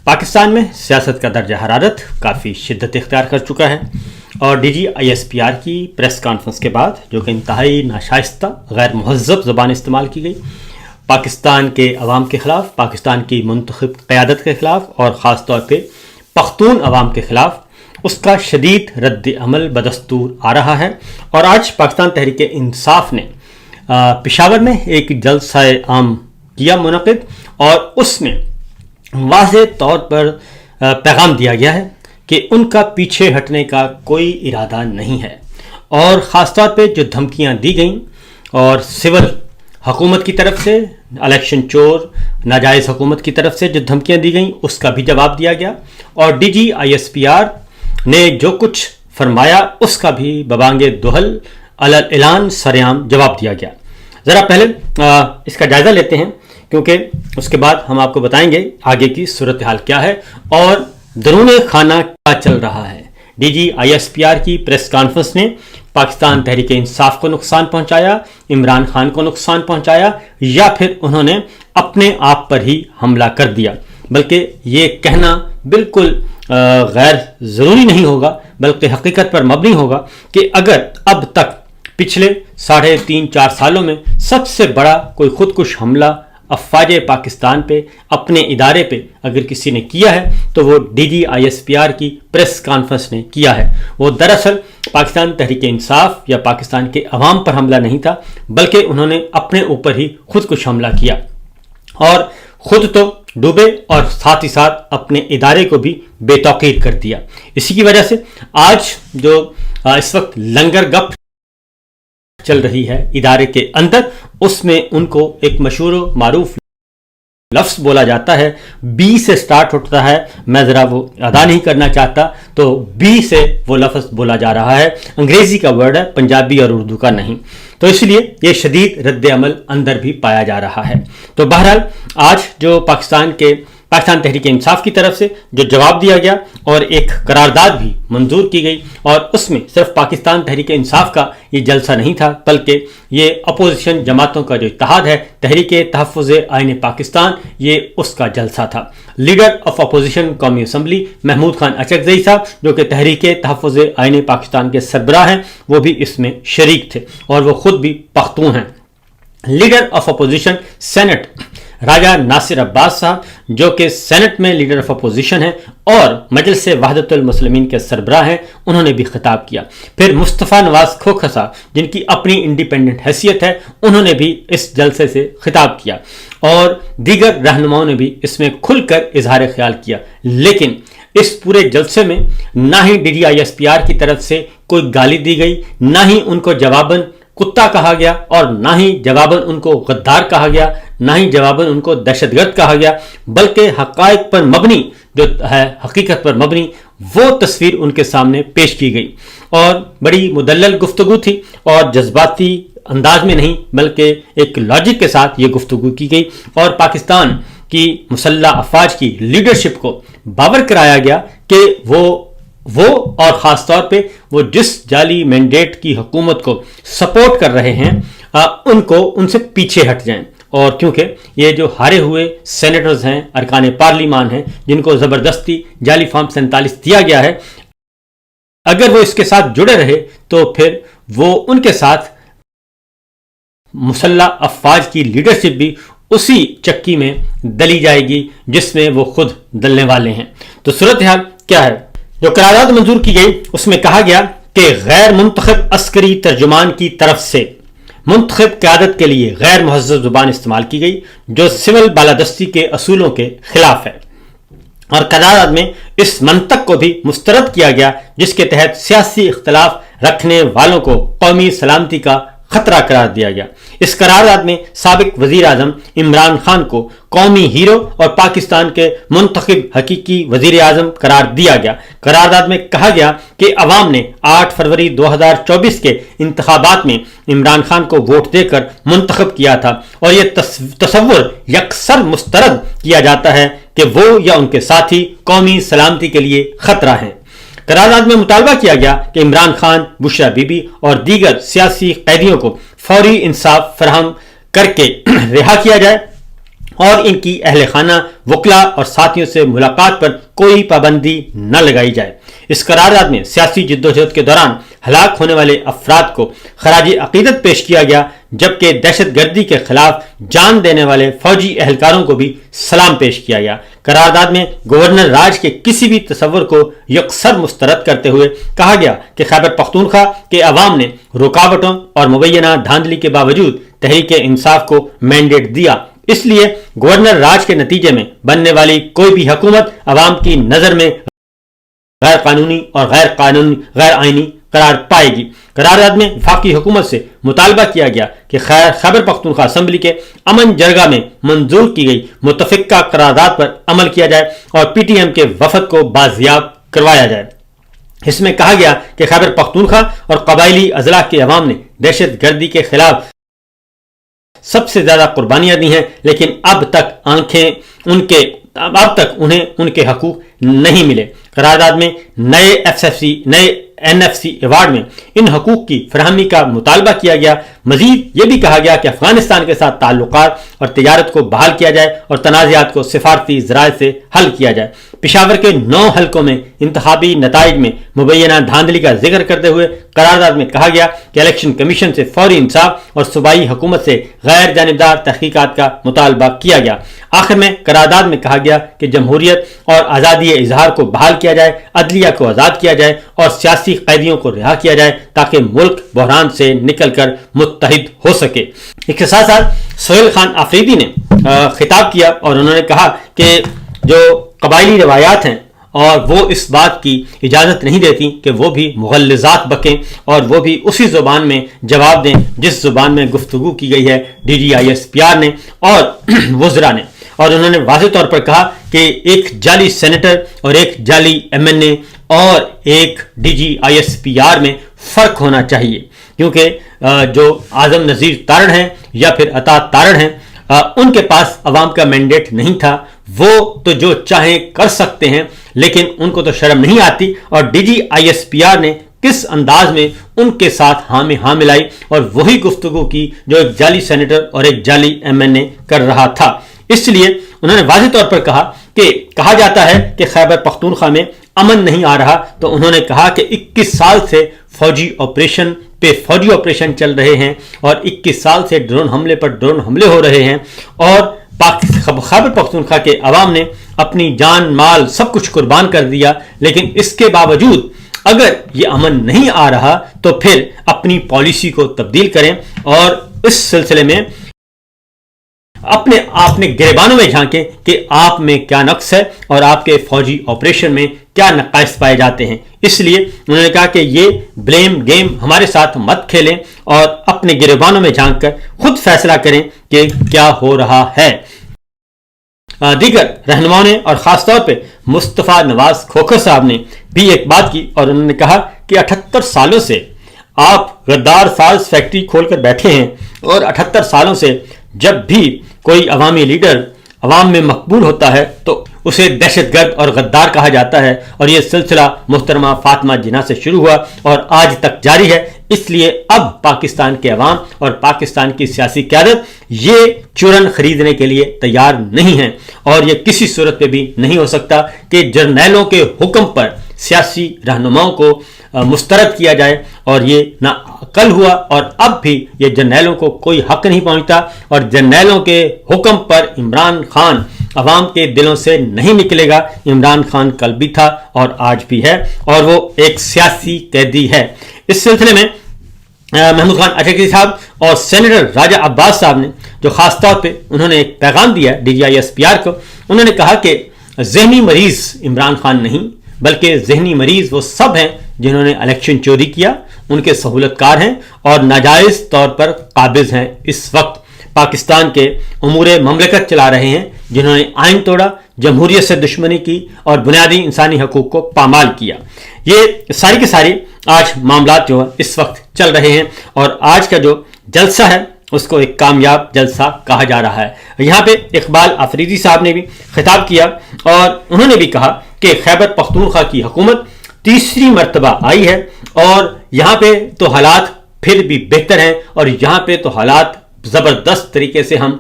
پاکستان میں سیاست کا درجہ حرارت کافی شدت اختیار کر چکا ہے اور D G I S P R کی پریس کانفرنس کے بعد جو کہ انتہائی ناشائستہ غیر مہذب زبان استعمال کی گئی پاکستان کے عوام کے خلاف، پاکستان کی منتخب قیادت کے خلاف اور خاص طور پہ پختون عوام کے خلاف، اس کا شدید رد عمل بدستور آ رہا ہے۔ اور آج پاکستان تحریک انصاف نے پشاور میں ایک جلسہ عام کیا منعقد، اور اس میں واضح طور پر پیغام دیا گیا ہے کہ ان کا پیچھے ہٹنے کا کوئی ارادہ نہیں ہے، اور خاص طور پہ جو دھمکیاں دی گئیں اور سول حکومت کی طرف سے، الیکشن چور ناجائز حکومت کی طرف سے جو دھمکیاں دی گئیں اس کا بھی جواب دیا گیا، اور D G I S P R نے جو کچھ فرمایا اس کا بھی ببانگ دہل اعلان سرعام جواب دیا گیا۔ ذرا پہلے اس کا جائزہ لیتے ہیں، کیونکہ اس کے بعد ہم آپ کو بتائیں گے آگے کی صورتحال کیا ہے اور درون خانہ کیا چل رہا ہے۔ D G I S P R کی پریس کانفرنس نے پاکستان تحریک انصاف کو نقصان پہنچایا، عمران خان کو نقصان پہنچایا، یا پھر انہوں نے اپنے آپ پر ہی حملہ کر دیا؟ بلکہ یہ کہنا بالکل غیر ضروری نہیں ہوگا، بلکہ حقیقت پر مبنی ہوگا کہ اگر اب تک پچھلے 3.5-4 سالوں میں سب سے بڑا کوئی خودکش حملہ افواج پاکستان پہ، اپنے ادارے پہ اگر کسی نے کیا ہے تو وہ D G I S P R کی پریس کانفرنس نے کیا ہے۔ وہ دراصل پاکستان تحریک انصاف یا پاکستان کے عوام پر حملہ نہیں تھا، بلکہ انہوں نے اپنے اوپر ہی خودکش حملہ کیا، اور خود تو ڈوبے اور ساتھ ہی ساتھ اپنے ادارے کو بھی بے توقیر کر دیا۔ اسی کی وجہ سے آج جو اس وقت لنگر گپ چل رہی ہے ادارے کے اندر، اس میں ان کو ایک مشہور و معروف لفظ بولا جاتا ہے، بی سے سٹارٹ ہوتا ہے، میں ذرا وہ ادا نہیں کرنا چاہتا، تو بی سے وہ لفظ بولا جا رہا ہے، انگریزی کا ورڈ ہے، پنجابی اور اردو کا نہیں، تو اس لیے یہ شدید رد عمل اندر بھی پایا جا رہا ہے۔ تو بہرحال آج جو پاکستان تحریک انصاف کی طرف سے جو جواب دیا گیا اور ایک قرارداد بھی منظور کی گئی، اور اس میں صرف پاکستان تحریک انصاف کا یہ جلسہ نہیں تھا، بلکہ یہ اپوزیشن جماعتوں کا جو اتحاد ہے تحریک تحفظ آئین پاکستان، یہ اس کا جلسہ تھا۔ لیڈر آف اپوزیشن قومی اسمبلی محمود خان اچکزئی صاحب، جو کہ تحریک تحفظ آئین پاکستان کے سربراہ ہیں، وہ بھی اس میں شریک تھے اور وہ خود بھی پختون ہیں۔ لیڈر آف اپوزیشن سینٹ راجہ ناصر عباس صاحب، جو کہ سینٹ میں لیڈر آف اپوزیشن ہیں اور مجلس وحدت المسلمین کے سربراہ ہیں، انہوں نے بھی خطاب کیا۔ پھر مصطفیٰ نواز کھوکھر صاحب، جن کی اپنی انڈیپینڈنٹ حیثیت ہے، انہوں نے بھی اس جلسے سے خطاب کیا، اور دیگر رہنماؤں نے بھی اس میں کھل کر اظہار خیال کیا۔ لیکن اس پورے جلسے میں نہ ہی D G I S P R کی طرف سے کوئی گالی دی گئی، نہ ہی ان کو جواباً کتا کہا گیا، اور نہ ہی جواباً ان کو غدار کہا گیا، نہ ہی جواباً ان کو دہشت گرد کہا گیا، بلکہ حقائق پر مبنی جو ہے، حقیقت پر مبنی وہ تصویر ان کے سامنے پیش کی گئی، اور بڑی مدلل گفتگو تھی اور جذباتی انداز میں نہیں بلکہ ایک لاجک کے ساتھ یہ گفتگو کی گئی، اور پاکستان کی مسلح افواج کی لیڈرشپ کو باور کرایا گیا کہ وہ اور خاص طور پہ وہ جس جعلی مینڈیٹ کی حکومت کو سپورٹ کر رہے ہیں ان سے پیچھے ہٹ جائیں، اور کیونکہ یہ جو ہارے ہوئے سینیٹرز ہیں، ارکان پارلیمان ہیں، جن کو زبردستی جعلی فارم 47 دیا گیا ہے، اگر وہ اس کے ساتھ جڑے رہے تو پھر وہ ان کے ساتھ مسلح افواج کی لیڈرشپ بھی اسی چکی میں دلی جائے گی جس میں وہ خود دلنے والے ہیں۔ تو صورتحال کیا ہے؟ جو قرارداد منظور کی گئی اس میں کہا گیا کہ غیر منتخب عسکری ترجمان کی طرف سے منتخب قیادت کے لیے غیر مہذب زبان استعمال کی گئی، جو سول بالادستی کے اصولوں کے خلاف ہے، اور قرارداد میں اس منطق کو بھی مسترد کیا گیا جس کے تحت سیاسی اختلاف رکھنے والوں کو قومی سلامتی کا خطرہ قرار دیا گیا۔ اس قرارداد میں سابق وزیر اعظم عمران خان کو قومی ہیرو اور پاکستان کے منتخب حقیقی وزیر اعظم قرار دیا گیا۔ قرارداد میں کہا گیا کہ عوام نے 8 فروری 2024 کے انتخابات میں عمران خان کو ووٹ دے کر منتخب کیا تھا، اور یہ تصور یکسر مسترد کیا جاتا ہے کہ وہ یا ان کے ساتھی قومی سلامتی کے لیے خطرہ ہیں۔ قرارداد میں مطالبہ کیا گیا کہ عمران خان، بشرا بی بی اور دیگر سیاسی قیدیوں کو فوری انصاف فراہم کر کے رہا کیا جائے، اور ان کی اہل خانہ وکلا اور ساتھیوں سے ملاقات پر کوئی پابندی نہ لگائی جائے۔ اس قرارداد میں سیاسی جدوجہد کے دوران ہلاک ہونے والے افراد کو خراج عقیدت پیش کیا گیا، جبکہ دہشت گردی کے خلاف جان دینے والے فوجی اہلکاروں کو بھی سلام پیش کیا گیا۔ قرارداد میں گورنر راج کے کسی بھی تصور کو یکسر مسترد کرتے ہوئے کہا گیا کہ خیبر پختونخوا کے عوام نے رکاوٹوں اور مبینہ دھاندلی کے باوجود تحریک انصاف کو مینڈیٹ دیا، اس لیے گورنر راج کے نتیجے میں بننے والی کوئی بھی حکومت عوام کی نظر میں غیر قانونی اور غیر آئینی قرار پائے گی۔ قرارداد میں وفاقی حکومت سے مطالبہ کیا گیا کہ خیبر پختونخوا اسمبلی کے امن جرگہ میں منظور کی گئی متفقہ قرارداد پر عمل کیا جائے اور پی ٹی ایم کے وفد کو بازیاب کروایا جائے۔ اس میں کہا گیا کہ خیبر پختونخوا اور قبائلی اضلاع کے عوام نے دہشت گردی کے خلاف سب سے زیادہ قربانیاں دی ہیں، لیکن اب تک انہیں ان کے حقوق نہیں ملے۔ قرارداد میں نئے این ایف سی ایوارڈ میں ان حقوق کی فراہمی کا مطالبہ کیا گیا۔ مزید یہ بھی کہا گیا کہ افغانستان کے ساتھ تعلقات اور تجارت کو بحال کیا جائے اور تنازعات کو سفارتی ذرائع سے حل کیا جائے۔ پشاور کے 9 حلقوں میں انتخابی نتائج میں مبینہ دھاندلی کا ذکر کرتے ہوئے قرارداد میں کہا گیا کہ الیکشن کمیشن سے فوری انصاف اور صوبائی حکومت سے غیر جانبدار تحقیقات کا مطالبہ کیا گیا۔ آخر میں قرارداد میں کہا گیا کہ جمہوریت اور آزادی اظہار کو بحال کیا جائے، عدلیہ کو آزاد کیا جائے اور سیاسی قیدیوں کو رہا کیا جائے تاکہ ملک بحران سے نکل کر متحد ہو سکے۔ اس کے ساتھ ساتھ سہیل خان آفریدی نے خطاب کیا اور انہوں نے کہا کہ جو قبائلی روایات ہیں اور وہ اس بات کی اجازت نہیں دیتی کہ وہ بھی مغلظات بکیں اور وہ بھی اسی زبان میں جواب دیں جس زبان میں گفتگو کی گئی ہے D G I S P R نے اور وزراء نے۔ اور انہوں نے واضح طور پر کہا کہ ایک جعلی سینیٹر اور ایک جعلی ایم این اے اور ایک D G I S P R میں فرق ہونا چاہیے، کیونکہ جو اعظم نذیر تارڑ ہیں یا پھر عطا تارڑ ہیں ان کے پاس عوام کا مینڈیٹ نہیں تھا، وہ تو جو چاہیں کر سکتے ہیں، لیکن ان کو تو شرم نہیں آتی۔ اور D G I S P R نے کس انداز میں ان کے ساتھ ہاں میں ہاں ملائی اور وہی گفتگو کی جو ایک جعلی سینیٹر اور ایک جعلی ایم این اے کر رہا تھا۔ اس لیے انہوں نے واضح طور پر کہا کہ کہا جاتا ہے کہ خیبر پختونخوا میں امن نہیں آ رہا، تو انہوں نے کہا کہ 21 سال سے فوجی آپریشن چل رہے ہیں اور 21 سال سے ڈرون حملے پر ڈرون حملے ہو رہے ہیں اور خیبر پختونخوا کے عوام نے اپنی جان مال سب کچھ قربان کر دیا، لیکن اس کے باوجود اگر یہ امن نہیں آ رہا تو پھر اپنی پالیسی کو تبدیل کریں اور اس سلسلے میں اپنے گریبانوں میں جھانکیں کہ آپ میں کیا نقص ہے اور آپ کے فوجی آپریشن میں کیا نقائص پائے جاتے ہیں۔ اس لیے انہوں نے کہا کہ یہ بلیم گیم ہمارے ساتھ مت کھیلیں اور اپنے گریبانوں میں جھانک کر خود فیصلہ کریں کہ کیا ہو رہا ہے۔ دیگر رہنماؤں نے اور خاص طور پہ مصطفیٰ نواز کھوکھر صاحب نے بھی ایک بات کی اور انہوں نے کہا کہ 78 سالوں سے آپ غدار ساز فیکٹری کھول کر بیٹھے ہیں اور 78 سالوں سے جب بھی کوئی عوامی لیڈر عوام میں مقبول ہوتا ہے تو اسے دہشت گرد اور غدار کہا جاتا ہے، اور یہ سلسلہ محترمہ فاطمہ جناح سے شروع ہوا اور آج تک جاری ہے۔ اس لیے اب پاکستان کے عوام اور پاکستان کی سیاسی قیادت یہ چورن خریدنے کے لیے تیار نہیں ہے، اور یہ کسی صورت پہ بھی نہیں ہو سکتا کہ جرنیلوں کے حکم پر سیاسی رہنماؤں کو مسترد کیا جائے، اور یہ نہ کل ہوا اور اب بھی یہ جرنیلوں کو کوئی حق نہیں پہنچتا، اور جرنیلوں کے حکم پر عمران خان عوام کے دلوں سے نہیں نکلے گا۔ عمران خان کل بھی تھا اور آج بھی ہے، اور وہ ایک سیاسی قیدی ہے۔ اس سلسلے میں محمود خان اٹکی صاحب اور سینیٹر راجہ عباس صاحب نے جو خاص طور پہ انہوں نے ایک پیغام دیا D G I S P R کو، انہوں نے کہا کہ ذہنی مریض عمران خان نہیں بلکہ ذہنی مریض وہ سب ہیں جنہوں نے الیکشن چوری کیا، ان کے سہولت کار ہیں اور ناجائز طور پر قابض ہیں، اس وقت پاکستان کے امور مملکت چلا رہے ہیں، جنہوں نے آئین توڑا، جمہوریت سے دشمنی کی اور بنیادی انسانی حقوق کو پامال کیا۔ یہ ساری کے ساری آج معاملات جو اس وقت چل رہے ہیں، اور آج کا جو جلسہ ہے اس کو ایک کامیاب جلسہ کہا جا رہا ہے۔ یہاں پہ اقبال آفریدی صاحب نے بھی خطاب کیا اور انہوں نے بھی کہا کہ خیبر پختونخوا کی حکومت تیسری مرتبہ آئی ہے اور یہاں پہ تو حالات پھر بھی بہتر ہیں، اور یہاں پہ تو حالات زبردست طریقے سے ہم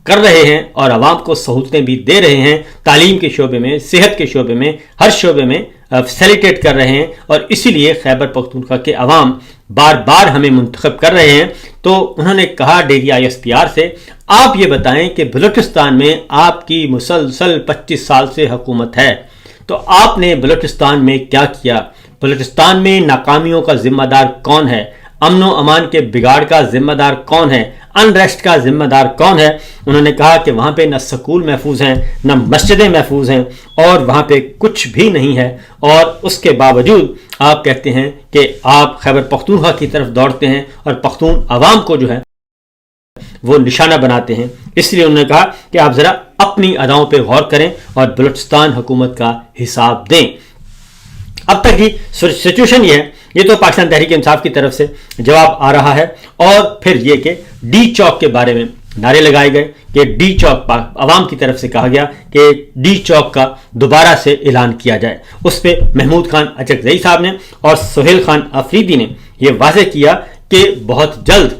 کر رہے ہیں اور عوام کو سہولتیں بھی دے رہے ہیں، تعلیم کے شعبے میں، صحت کے شعبے میں، ہر شعبے میں فیسیلیٹیٹ کر رہے ہیں، اور اسی لیے خیبر پختونخوا کے عوام بار بار ہمیں منتخب کر رہے ہیں۔ تو انہوں نے کہا DGISPR سے، آپ یہ بتائیں کہ بلوچستان میں آپ کی مسلسل 25 سال سے حکومت ہے، تو آپ نے بلوچستان میں کیا کیا؟ بلوچستان میں ناکامیوں کا ذمہ دار کون ہے؟ امن و امان کے بگاڑ کا ذمہ دار کون ہے؟ انریسٹ کا ذمہ دار کون ہے؟ انہوں نے کہا کہ وہاں پہ نہ سکول محفوظ ہیں، نہ مسجدیں محفوظ ہیں، اور وہاں پہ کچھ بھی نہیں ہے، اور اس کے باوجود آپ کہتے ہیں کہ آپ خیبر پختونخوا کی طرف دوڑتے ہیں اور پختون عوام کو جو ہے وہ نشانہ بناتے ہیں۔ اس لیے انہوں نے کہا کہ آپ ذرا اپنی اداؤں پہ غور کریں اور بلوچستان حکومت کا حساب دیں۔ اب تک کی سچویشن یہ ہے، یہ تو پاکستان تحریک انصاف کی طرف سے جواب آ رہا ہے، اور پھر یہ کہ ڈی چوک کے بارے میں نعرے لگائے گئے کہ ڈی چوک عوام کی طرف سے کہا گیا کہ ڈی چوک کا دوبارہ سے اعلان کیا جائے۔ اس پہ محمود خان اچکزئی صاحب نے اور سہیل خان آفریدی نے یہ واضح کیا کہ بہت جلد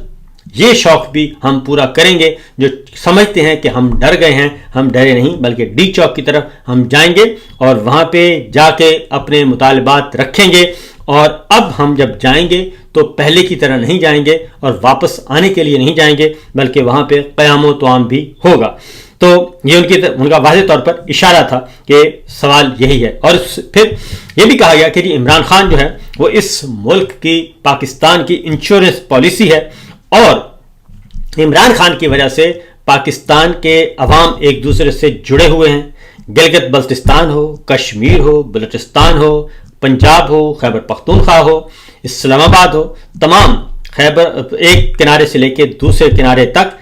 یہ شوق بھی ہم پورا کریں گے، جو سمجھتے ہیں کہ ہم ڈر گئے ہیں، ہم ڈرے نہیں، بلکہ ڈی چوک کی طرف ہم جائیں گے اور وہاں پہ جا کے اپنے مطالبات رکھیں گے، اور اب ہم جب جائیں گے تو پہلے کی طرح نہیں جائیں گے اور واپس آنے کے لیے نہیں جائیں گے، بلکہ وہاں پہ قیام و طعام بھی ہوگا۔ تو یہ ان کا واضح طور پر اشارہ تھا کہ سوال یہی ہے۔ اور پھر یہ بھی کہا گیا کہ جی عمران خان جو ہے وہ اس ملک کی، پاکستان کی انشورنس پالیسی ہے، اور عمران خان کی وجہ سے پاکستان کے عوام ایک دوسرے سے جڑے ہوئے ہیں، گلگت بلتستان ہو، کشمیر ہو، بلوچستان ہو، پنجاب ہو، خیبر پختونخوا ہو، اسلام آباد ہو، تمام خیبر ایک کنارے سے لے کے دوسرے کنارے تک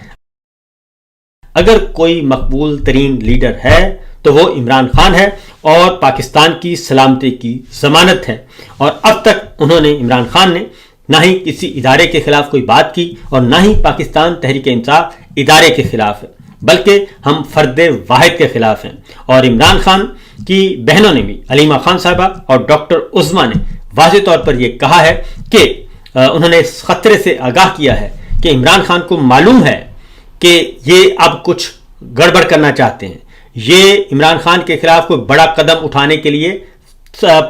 اگر کوئی مقبول ترین لیڈر ہے تو وہ عمران خان ہے، اور پاکستان کی سلامتی کی ضمانت ہے۔ اور اب تک انہوں نے، عمران خان نے، نہ ہی کسی ادارے کے خلاف کوئی بات کی اور نہ ہی پاکستان تحریک انصاف ادارے کے خلاف ہے، بلکہ ہم فرد واحد کے خلاف ہیں۔ اور عمران خان کی بہنوں نے بھی، علیمہ خان صاحبہ اور ڈاکٹر عظمیٰ نے واضح طور پر یہ کہا ہے کہ انہوں نے اس خطرے سے آگاہ کیا ہے کہ عمران خان کو معلوم ہے کہ یہ اب کچھ گڑبڑ کرنا چاہتے ہیں، یہ عمران خان کے خلاف کوئی بڑا قدم اٹھانے کے لیے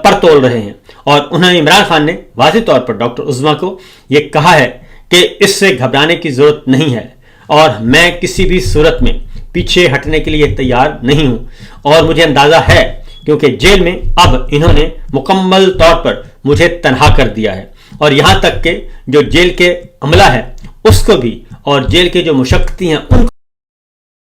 پر تول رہے ہیں۔ اور انہوں نے، عمران خان نے واضح طور پر ڈاکٹر عظمیٰ کو یہ کہا ہے کہ اس سے گھبرانے کی ضرورت نہیں ہے، اور میں کسی بھی صورت میں پیچھے ہٹنے کے لیے تیار نہیں ہوں، اور مجھے اندازہ ہے کیونکہ جیل میں اب انہوں نے مکمل طور پر مجھے تنہا کر دیا ہے، اور یہاں تک کہ جو جیل کے عملہ ہے اس کو بھی، اور جیل کے جو مشقتی ہیں ان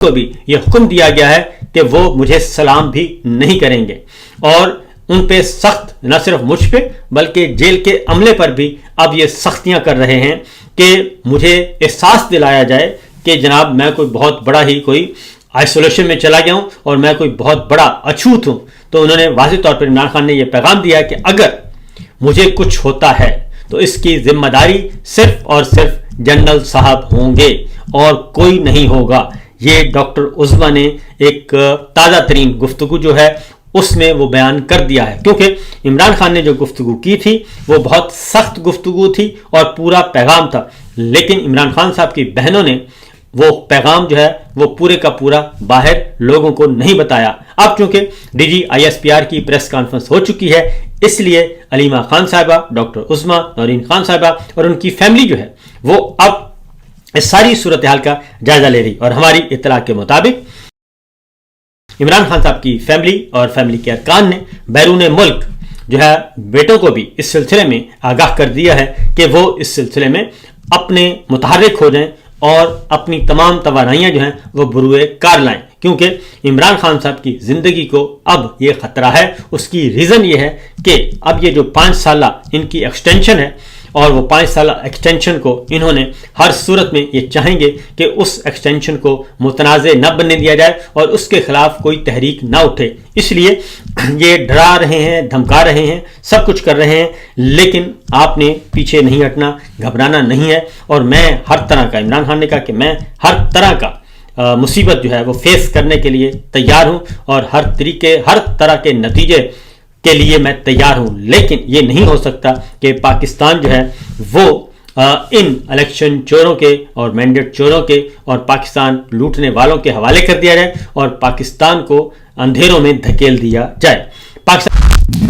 کو بھی یہ حکم دیا گیا ہے کہ وہ مجھے سلام بھی نہیں کریں گے، اور ان پہ سخت، نہ صرف مجھ پہ بلکہ جیل کے عملے پر بھی اب یہ سختیاں کر رہے ہیں کہ مجھے احساس دلایا جائے کہ جناب میں کوئی بہت بڑا ہی کوئی آئسولیشن میں چلا گیا ہوں اور میں کوئی بہت بڑا اچھوت ہوں۔ تو انہوں نے واضح طور پر، عمران خان نے یہ پیغام دیا کہ اگر مجھے کچھ ہوتا ہے تو اس کی ذمہ داری صرف اور صرف جنرل صاحب ہوں گے اور کوئی نہیں ہوگا۔ یہ ڈاکٹر عظمیٰ نے ایک تازہ ترین گفتگو جو ہے اس میں وہ بیان کر دیا ہے، کیونکہ عمران خان نے جو گفتگو کی تھی وہ بہت سخت گفتگو تھی اور پورا پیغام تھا، لیکن عمران خان صاحب کی بہنوں نے وہ پیغام جو ہے وہ پورے کا پورا باہر لوگوں کو نہیں بتایا۔ اب چونکہ DGISPR کی پریس کانفرنس ہو چکی ہے، اس لیے علیمہ خان صاحبہ، ڈاکٹر عظمیٰ، نورین خان صاحبہ اور ان کی فیملی جو ہے وہ اب اس ساری صورتحال کا جائزہ لے رہی، اور ہماری اطلاع کے مطابق عمران خان صاحب کی فیملی اور فیملی کے ارکان نے بیرون ملک جو ہے بیٹوں کو بھی اس سلسلے میں آگاہ کر دیا ہے کہ وہ اس سلسلے میں اپنے متحرک ہو جائیں اور اپنی تمام توانائیاں جو ہیں وہ بروئے کار لائیں، کیونکہ عمران خان صاحب کی زندگی کو اب یہ خطرہ ہے۔ اس کی ریزن یہ ہے کہ اب یہ جو 5 سالہ ان کی ایکسٹینشن ہے، اور وہ 5 سالہ ایکسٹینشن کو انہوں نے ہر صورت میں یہ چاہیں گے کہ اس ایکسٹینشن کو متنازع نہ بننے دیا جائے اور اس کے خلاف کوئی تحریک نہ اٹھے، اس لیے یہ ڈرا رہے ہیں، دھمکا رہے ہیں، سب کچھ کر رہے ہیں، لیکن آپ نے پیچھے نہیں ہٹنا، گھبرانا نہیں ہے۔ اور میں ہر طرح کا، عمران خان نے کہا کہ میں ہر طرح کا مصیبت جو ہے وہ فیس کرنے کے لیے تیار ہوں اور ہر طرح کے نتیجے کے لیے میں تیار ہوں، لیکن یہ نہیں ہو سکتا کہ پاکستان جو ہے وہ ان الیکشن چوروں کے اور مینڈیٹ چوروں کے اور پاکستان لوٹنے والوں کے حوالے کر دیا جائے اور پاکستان کو اندھیروں میں دھکیل دیا جائے. پاکستان